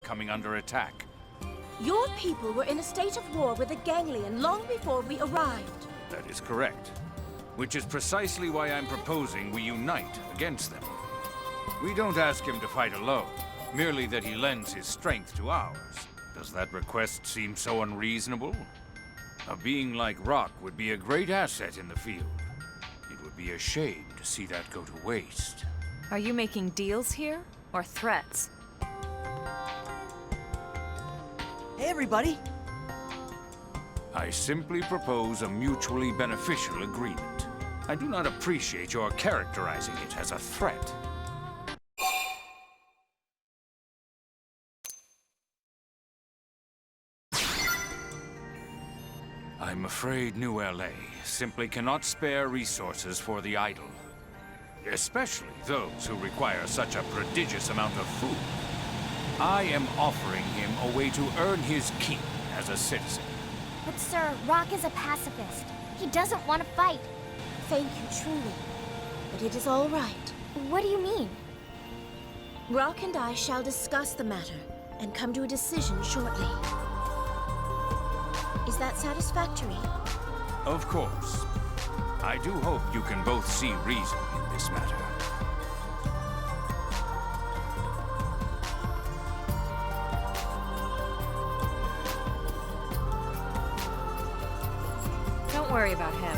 coming under attack. Your people were in a state of war with the Ganglion long before we arrived. That is correct. Which is precisely why I'm proposing we unite against them. We don't ask him to fight alone, merely that he lends his strength to ours. Does that request seem so unreasonable? A being like Rock would be a great asset in the field. It would be a shame to see that go to waste. Are you making deals here, or threats? Hey, everybody! I simply propose a mutually beneficial agreement. I do not appreciate your characterizing it as a threat. I'm afraid New LA simply cannot spare resources for the idle. Especially those who require such a prodigious amount of food. I am offering him a way to earn his keep as a citizen. But sir, Rock is a pacifist. He doesn't want to fight. Thank you, truly. But it is all right. What do you mean? Rock and I shall discuss the matter and come to a decision shortly. Is that satisfactory? Of course. I do hope you can both see reason in this matter. Don't worry about him.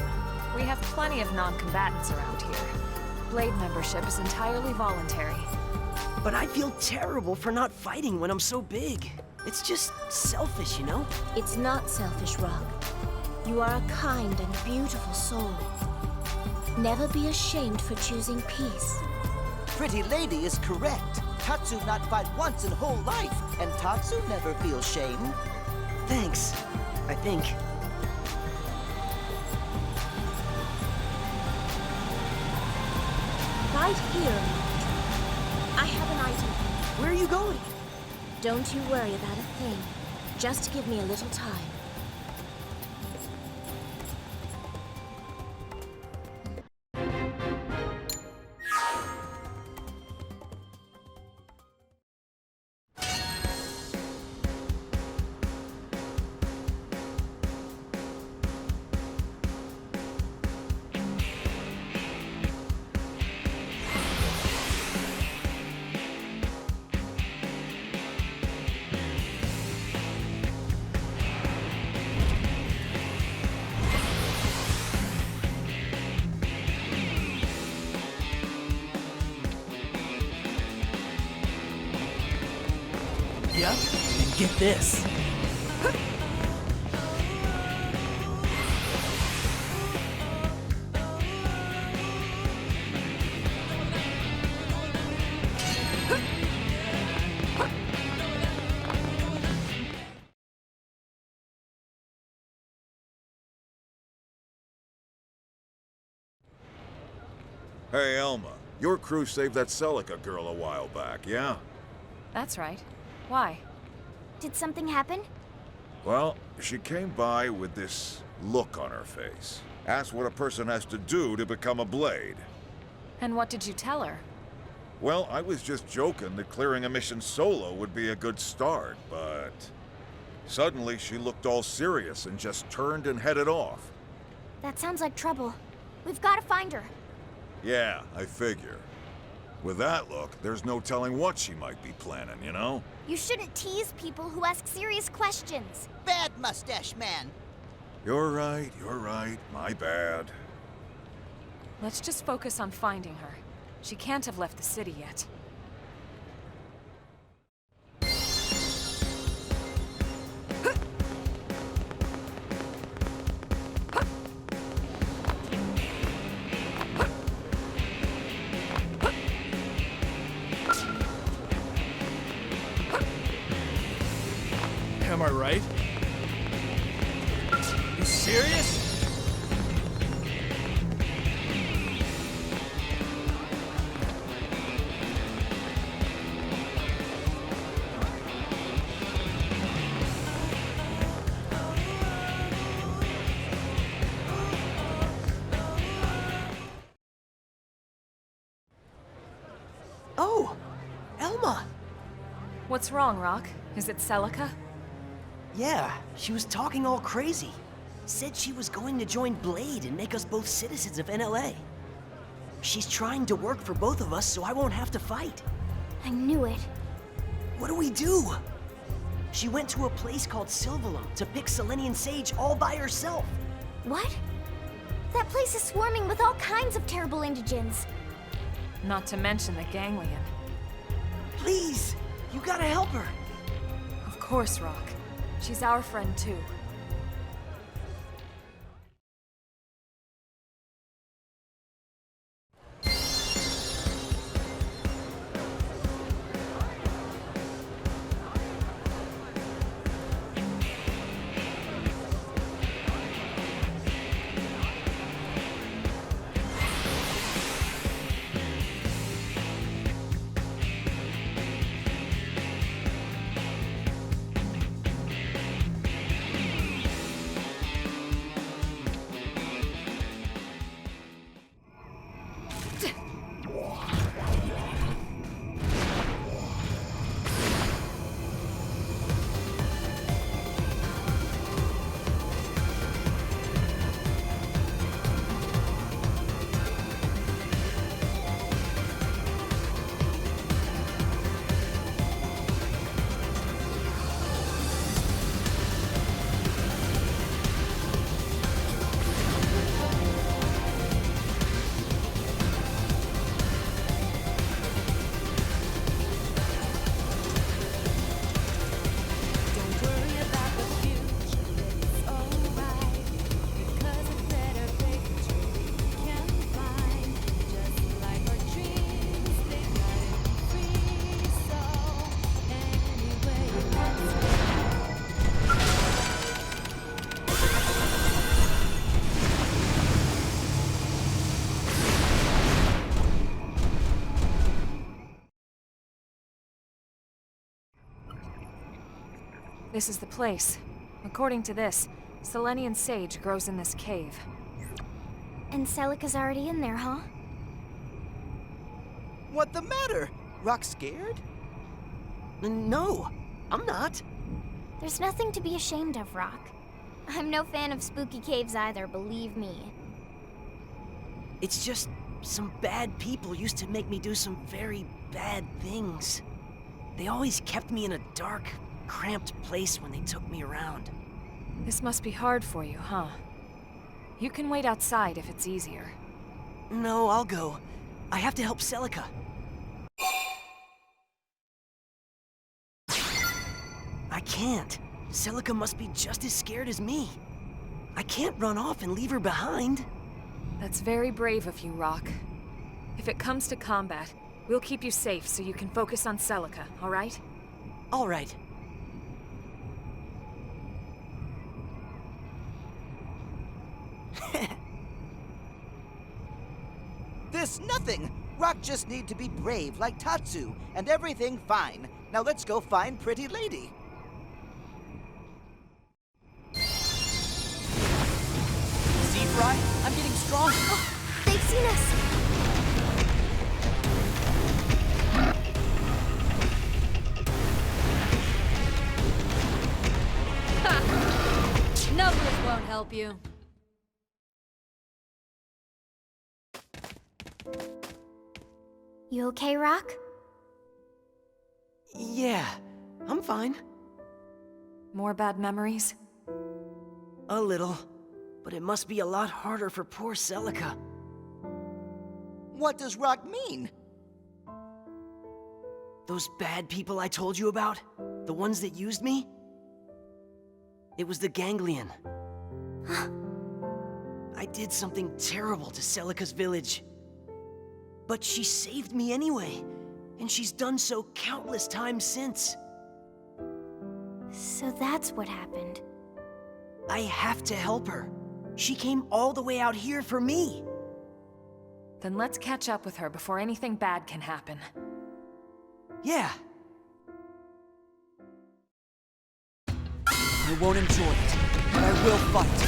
We have plenty of non-combatants around here. Blade membership is entirely voluntary. But I feel terrible for not fighting when I'm so big. It's just selfish, you know? It's not selfish, Rock. You are a kind and beautiful soul. Never be ashamed for choosing peace. Pretty lady is correct. Tatsu not fight once in whole life, and Tatsu never feels shame. Thanks, I think. Right here. I have an idea. Where are you going? Don't you worry about a thing. Just give me a little time. Yep, and get this. Hey, Elma. Your crew saved that Celica girl a while back, yeah? That's right. Why? Did something happen? Well, she came by with this look on her face. Asked what a person has to do to become a blade. And what did you tell her? Well, I was just joking that clearing a mission solo would be a good start, but... Suddenly, she looked all serious and just turned and headed off. That sounds like trouble. We've got to find her. Yeah, I figure. With that look, there's no telling what she might be planning, you know? You shouldn't tease people who ask serious questions. Bad mustache man. You're right, my bad. Let's just focus on finding her. She can't have left the city yet. Am I right? You serious? Oh, Elma! What's wrong, Rock? Is it Celica? Yeah, she was talking all crazy. Said she was going to join Blade and make us both citizens of NLA. She's trying to work for both of us so I won't have to fight. I knew it. What do we do? She went to a place called Sylvalum to pick Selenian sage all by herself. What? That place is swarming with all kinds of terrible indigents. Not to mention the ganglion. Please, you gotta help her. Of course, Rock. She's our friend, too. This is the place. According to this, Selenian sage grows in this cave. And Celica's already in there, huh? What the matter? Rock scared? No, I'm not. There's nothing to be ashamed of, Rock. I'm no fan of spooky caves either, believe me. It's just some bad people used to make me do some very bad things. They always kept me in a dark, cramped place when they took me around. This must be hard for you, huh? You can wait outside if it's easier. No, I'll go. I have to help Celica. I can't. Celica must be just as scared as me. I can't run off and leave her behind. That's very brave of you, Rock. If it comes to combat, we'll keep you safe so you can focus on Celica, all right? All right. This nothing! Rock just need to be brave like Tatsu, and everything fine. Now let's go find Pretty Lady. See, Fry? I'm getting stronger. Oh, they've seen us! Numbers won't help you. You okay, Rock? Yeah, I'm fine. More bad memories? A little. But it must be a lot harder for poor Celica. What does Rock mean? Those bad people I told you about? The ones that used me? It was the ganglion. I did something terrible to Celica's village. But she saved me anyway, and she's done so countless times since. So that's what happened. I have to help her. She came all the way out here for me. Then let's catch up with her before anything bad can happen. Yeah. I won't enjoy it, but I will fight.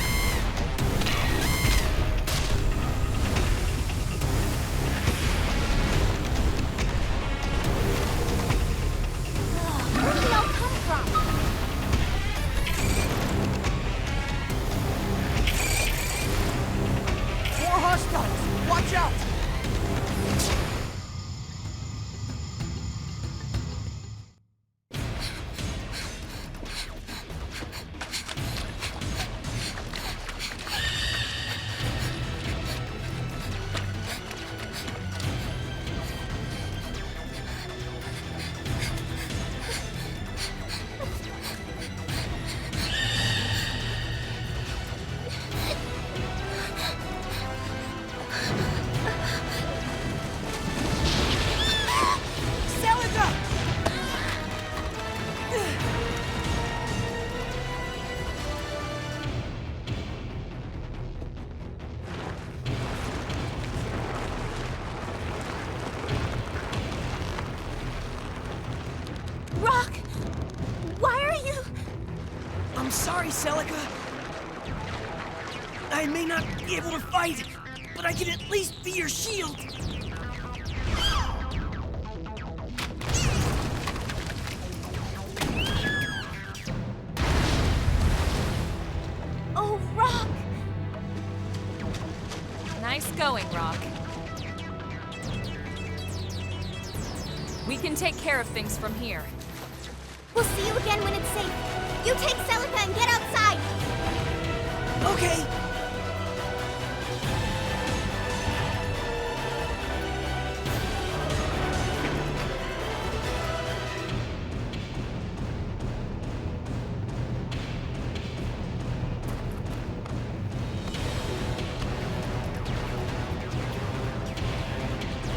sorry, Celica. I may not be able to fight, but I can at least be your shield. Oh, Rock! Nice going, Rock. We can take care of things from here. We'll see you again when it's safe. You take Celica and get outside. Okay.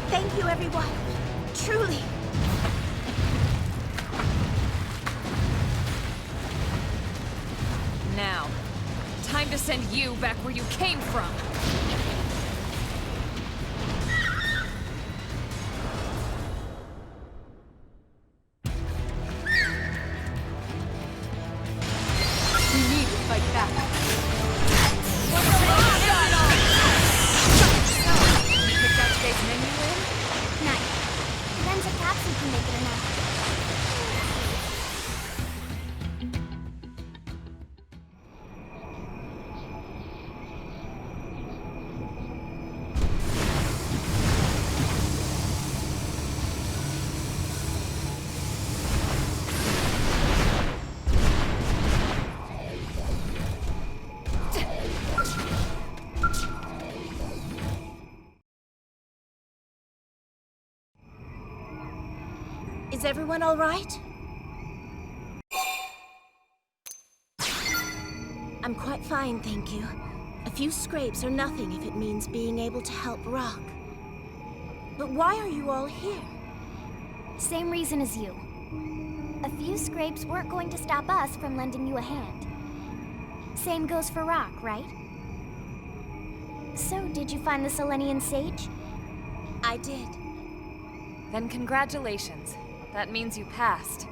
Thank you, everyone. Truly. Now, time to send you back where you came from. We need to fight back. You picked out today's menu in? Nice. Depends if Patsy can make it or not. Is everyone all right? I'm quite fine, thank you. A few scrapes are nothing if it means being able to help Rock. But why are you all here? Same reason as you. A few scrapes weren't going to stop us from lending you a hand. Same goes for Rock, right? So, did you find the Selenian sage? I did. Then congratulations. That means you passed.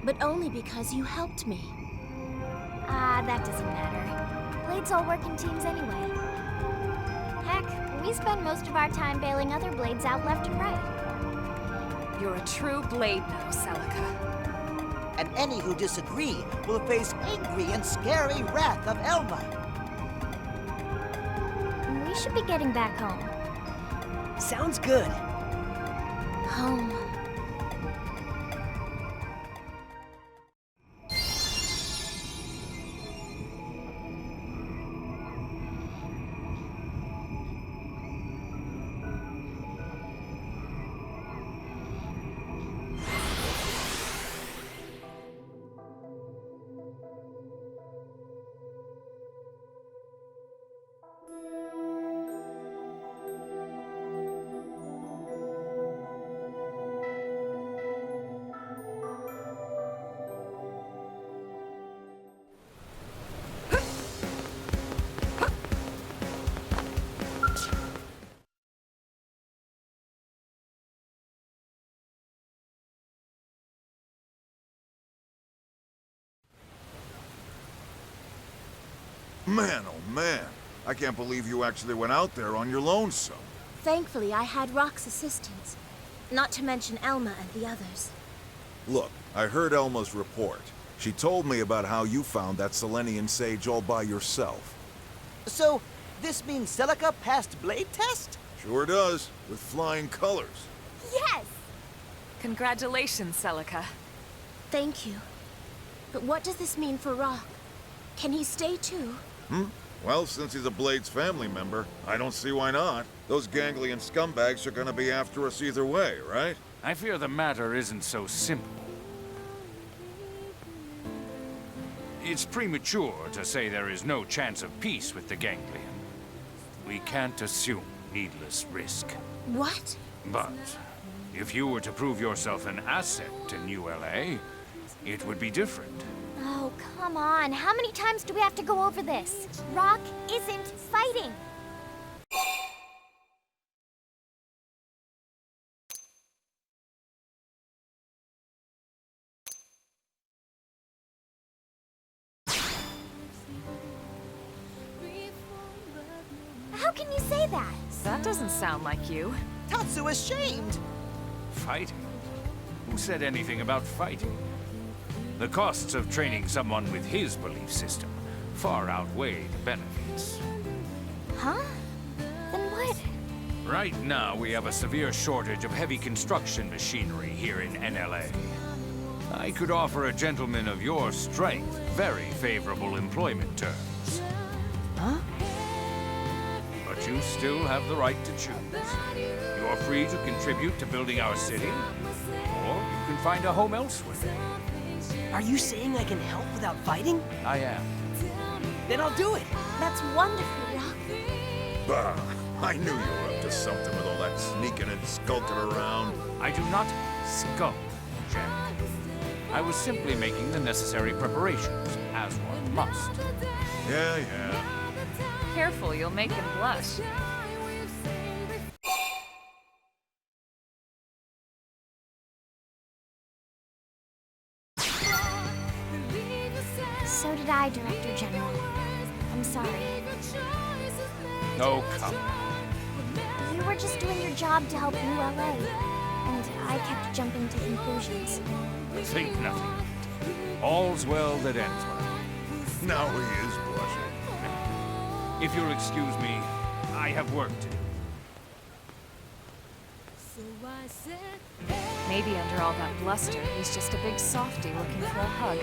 But only because you helped me. Ah, that doesn't matter. Blades all work in teams anyway. Heck, we spend most of our time bailing other blades out left and right. You're a true blade now, Celica. And any who disagree will face angry and scary wrath of Elma. We should be getting back home. Sounds good. Home. Man, oh man. I can't believe you actually went out there on your lonesome. Thankfully, I had Rock's assistance. Not to mention Elma and the others. Look, I heard Elma's report. She told me about how you found that Selenian sage all by yourself. So, this means Celica passed blade test? Sure does, with flying colors. Yes! Congratulations, Celica. Thank you. But what does this mean for Rock? Can he stay too? Well, since he's a Blade's family member, I don't see why not. Those ganglion scumbags are gonna be after us either way, right? I fear the matter isn't so simple. It's premature to say there is no chance of peace with the ganglion. We can't assume needless risk. What? But if you were to prove yourself an asset to New LA, it would be different. Oh, come on. How many times do we have to go over this? Rock isn't fighting. How can you say that? That doesn't sound like you. Tatsu is shamed. Fighting? Who said anything about fighting? The costs of training someone with his belief system far outweigh the benefits. Huh? Then what? Right now, we have a severe shortage of heavy construction machinery here in NLA. I could offer a gentleman of your strength very favorable employment terms. Huh? But you still have the right to choose. You are free to contribute to building our city, or you can find a home elsewhere. Are you saying I can help without fighting? I am. Then I'll do it. That's wonderful, Rock. Bah! I knew you were up to something with all that sneaking and skulking around. I do not skulk, Jack. I was simply making the necessary preparations, as one must. Yeah. Careful, you'll make him blush. So did I, Director General. I'm sorry. Oh, come on. You were just doing your job to help ULA, and I kept jumping to conclusions. Think nothing. All's well that ends well. Now he is blushing. If you'll excuse me, I have work to do. Maybe under all that bluster, he's just a big softy looking for a hug.